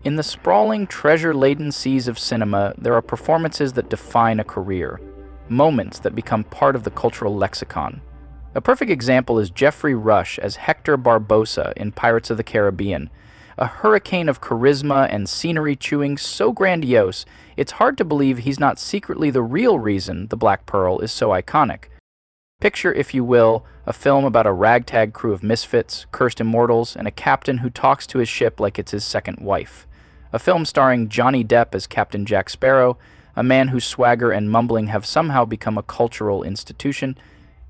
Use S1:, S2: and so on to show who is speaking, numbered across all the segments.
S1: In the sprawling, treasure-laden seas of cinema, there are performances that define a career, moments that become part of the cultural lexicon. A perfect example is Geoffrey Rush as Hector Barbossa in Pirates of the Caribbean, a hurricane of charisma and scenery chewing so grandiose, it's hard to believe he's not secretly the real reason the Black Pearl is so iconic. Picture, if you will, a film about a ragtag crew of misfits, cursed immortals, and a captain who talks to his ship like it's his second wife. A film starring Johnny Depp as Captain Jack Sparrow, a man whose swagger and mumbling have somehow become a cultural institution,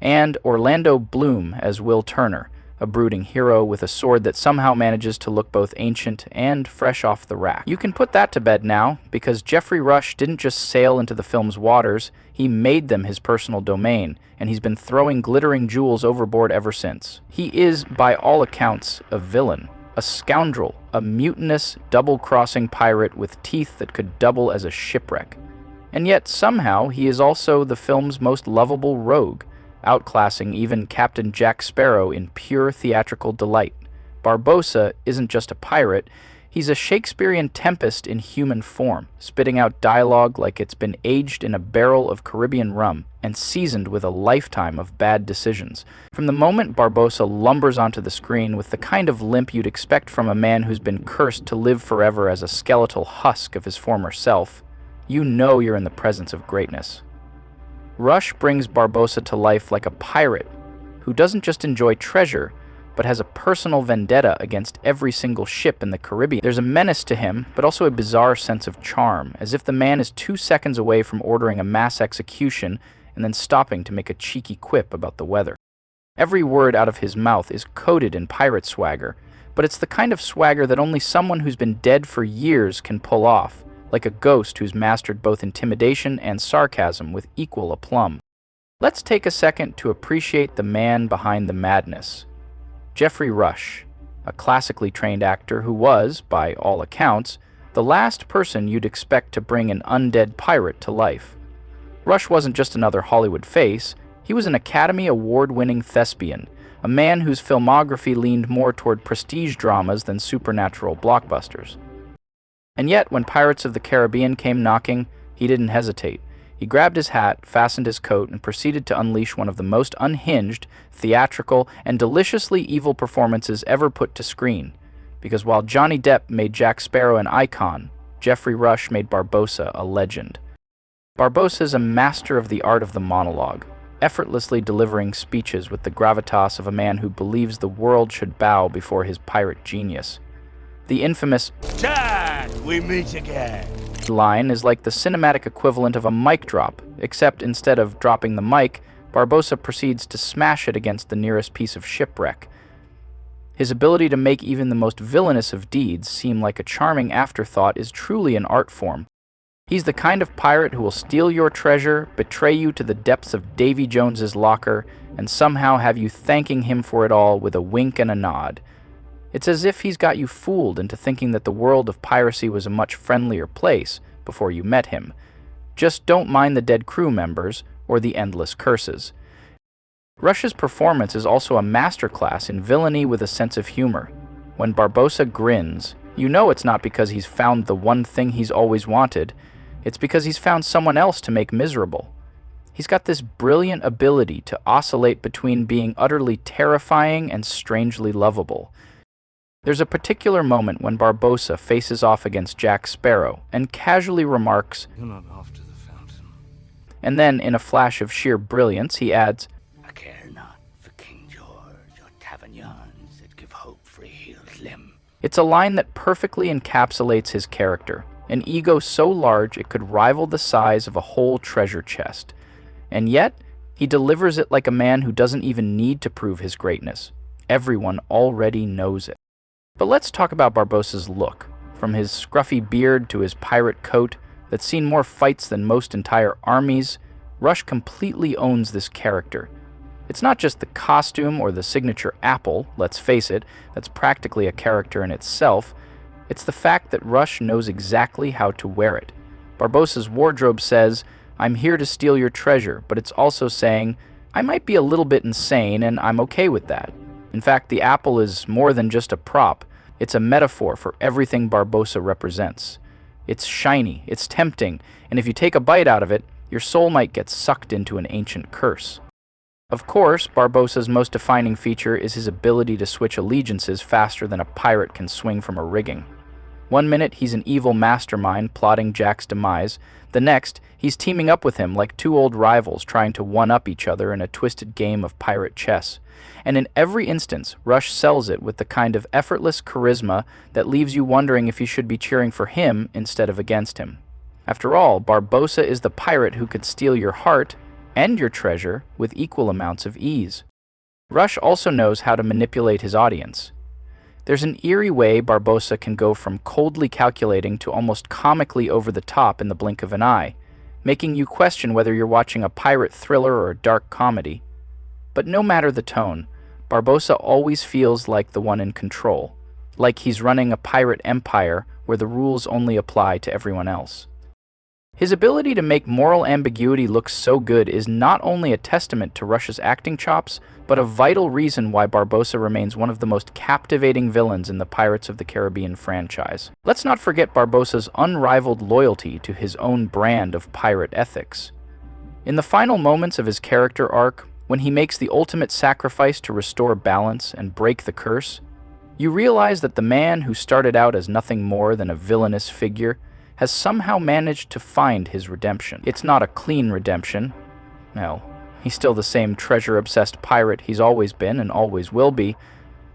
S1: and Orlando Bloom as Will Turner, a brooding hero with a sword that somehow manages to look both ancient and fresh off the rack. You can put that to bed now, because Geoffrey Rush didn't just sail into the film's waters, he made them his personal domain, and he's been throwing glittering jewels overboard ever since. He is, by all accounts, a villain, a scoundrel, a mutinous, double-crossing pirate with teeth that could double as a shipwreck. And yet, somehow, he is also the film's most lovable rogue, outclassing even Captain Jack Sparrow in pure theatrical delight. Barbossa isn't just a pirate, he's a Shakespearean tempest in human form, spitting out dialogue like it's been aged in a barrel of Caribbean rum and seasoned with a lifetime of bad decisions. From the moment Barbossa lumbers onto the screen with the kind of limp you'd expect from a man who's been cursed to live forever as a skeletal husk of his former self, you know you're in the presence of greatness. Rush brings Barbossa to life like a pirate who doesn't just enjoy treasure, but has a personal vendetta against every single ship in the Caribbean. There's a menace to him, but also a bizarre sense of charm, as if the man is 2 seconds away from ordering a mass execution and then stopping to make a cheeky quip about the weather. Every word out of his mouth is coated in pirate swagger, but it's the kind of swagger that only someone who's been dead for years can pull off, like a ghost who's mastered both intimidation and sarcasm with equal aplomb. Let's take a second to appreciate the man behind the madness. Geoffrey Rush, a classically trained actor who was, by all accounts, the last person you'd expect to bring an undead pirate to life. Rush wasn't just another Hollywood face, he was an Academy Award-winning thespian, a man whose filmography leaned more toward prestige dramas than supernatural blockbusters. And yet, when Pirates of the Caribbean came knocking, he didn't hesitate. He grabbed his hat, fastened his coat, and proceeded to unleash one of the most unhinged, theatrical, and deliciously evil performances ever put to screen. Because while Johnny Depp made Jack Sparrow an icon, Geoffrey Rush made Barbossa a legend. Barbossa is a master of the art of the monologue, effortlessly delivering speeches with the gravitas of a man who believes the world should bow before his pirate genius. The infamous
S2: "Jack, we meet again"
S1: line is like the cinematic equivalent of a mic drop, except instead of dropping the mic, Barbossa proceeds to smash it against the nearest piece of shipwreck. His ability to make even the most villainous of deeds seem like a charming afterthought is truly an art form. He's the kind of pirate who will steal your treasure, betray you to the depths of Davy Jones's locker, and somehow have you thanking him for it all with a wink and a nod. It's as if he's got you fooled into thinking that the world of piracy was a much friendlier place before you met him. Just don't mind the dead crew members or the endless curses. Rush's performance is also a masterclass in villainy with a sense of humor. When Barbossa grins, you know it's not because he's found the one thing he's always wanted, it's because he's found someone else to make miserable. He's got this brilliant ability to oscillate between being utterly terrifying and strangely lovable. There's a particular moment when Barbossa faces off against Jack Sparrow and casually remarks,
S2: "You're not off to the fountain."
S1: And then, in a flash of sheer brilliance, he adds,
S2: "I care not for King George or tavernians that give hope for a healed limb."
S1: It's a line that perfectly encapsulates his character, an ego so large it could rival the size of a whole treasure chest. And yet, he delivers it like a man who doesn't even need to prove his greatness. Everyone already knows it. But let's talk about Barbossa's look, from his scruffy beard to his pirate coat that's seen more fights than most entire armies. Rush completely owns this character. It's not just the costume or the signature apple, let's face it, that's practically a character in itself. It's the fact that Rush knows exactly how to wear it. Barbossa's wardrobe says, "I'm here to steal your treasure," but it's also saying, "I might be a little bit insane and I'm okay with that." In fact, the apple is more than just a prop. It's a metaphor for everything Barbossa represents. It's shiny, it's tempting, and if you take a bite out of it, your soul might get sucked into an ancient curse. Of course, Barbossa's most defining feature is his ability to switch allegiances faster than a pirate can swing from a rigging. One minute, he's an evil mastermind plotting Jack's demise. The next, he's teaming up with him like two old rivals trying to one-up each other in a twisted game of pirate chess. And in every instance, Rush sells it with the kind of effortless charisma that leaves you wondering if you should be cheering for him instead of against him. After all, Barbossa is the pirate who could steal your heart and your treasure with equal amounts of ease. Rush also knows how to manipulate his audience. There's an eerie way Barbossa can go from coldly calculating to almost comically over the top in the blink of an eye, making you question whether you're watching a pirate thriller or a dark comedy. But no matter the tone, Barbossa always feels like the one in control, like he's running a pirate empire where the rules only apply to everyone else. His ability to make moral ambiguity look so good is not only a testament to Rush's acting chops, but a vital reason why Barbossa remains one of the most captivating villains in the Pirates of the Caribbean franchise. Let's not forget Barbossa's unrivaled loyalty to his own brand of pirate ethics. In the final moments of his character arc, when he makes the ultimate sacrifice to restore balance and break the curse, you realize that the man who started out as nothing more than a villainous figure has somehow managed to find his redemption. It's not a clean redemption. No, he's still the same treasure-obsessed pirate he's always been and always will be,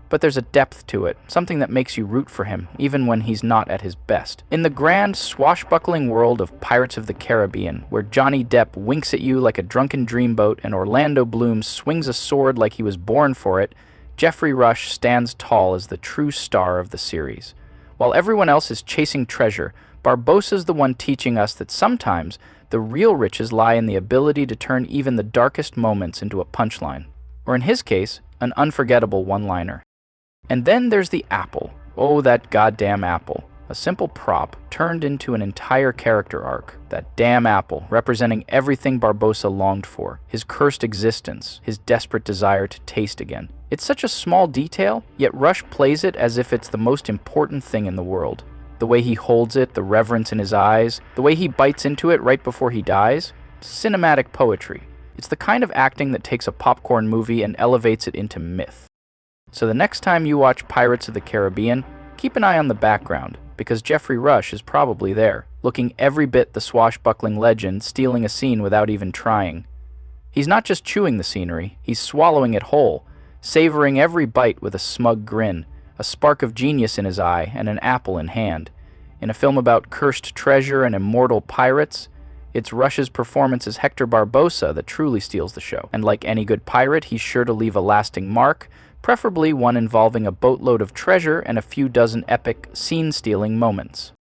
S1: but there's a depth to it, something that makes you root for him, even when he's not at his best. In the grand, swashbuckling world of Pirates of the Caribbean, where Johnny Depp winks at you like a drunken dreamboat and Orlando Bloom swings a sword like he was born for it, Geoffrey Rush stands tall as the true star of the series. While everyone else is chasing treasure, Barbossa's the one teaching us that sometimes the real riches lie in the ability to turn even the darkest moments into a punchline, or in his case, an unforgettable one-liner. And then there's the apple. Oh, that goddamn apple. A simple prop turned into an entire character arc. That damn apple, representing everything Barbossa longed for, his cursed existence, his desperate desire to taste again. It's such a small detail, yet Rush plays it as if it's the most important thing in the world. The way he holds it, the reverence in his eyes, the way he bites into it right before he dies. Cinematic poetry. It's the kind of acting that takes a popcorn movie and elevates it into myth. So the next time you watch Pirates of the Caribbean, keep an eye on the background, because Geoffrey Rush is probably there, looking every bit the swashbuckling legend, stealing a scene without even trying. He's not just chewing the scenery, he's swallowing it whole, savoring every bite with a smug grin, a spark of genius in his eye and an apple in hand. In a film about cursed treasure and immortal pirates, it's Rush's performance as Hector Barbossa that truly steals the show. And like any good pirate, he's sure to leave a lasting mark, preferably one involving a boatload of treasure and a few dozen epic, scene-stealing moments.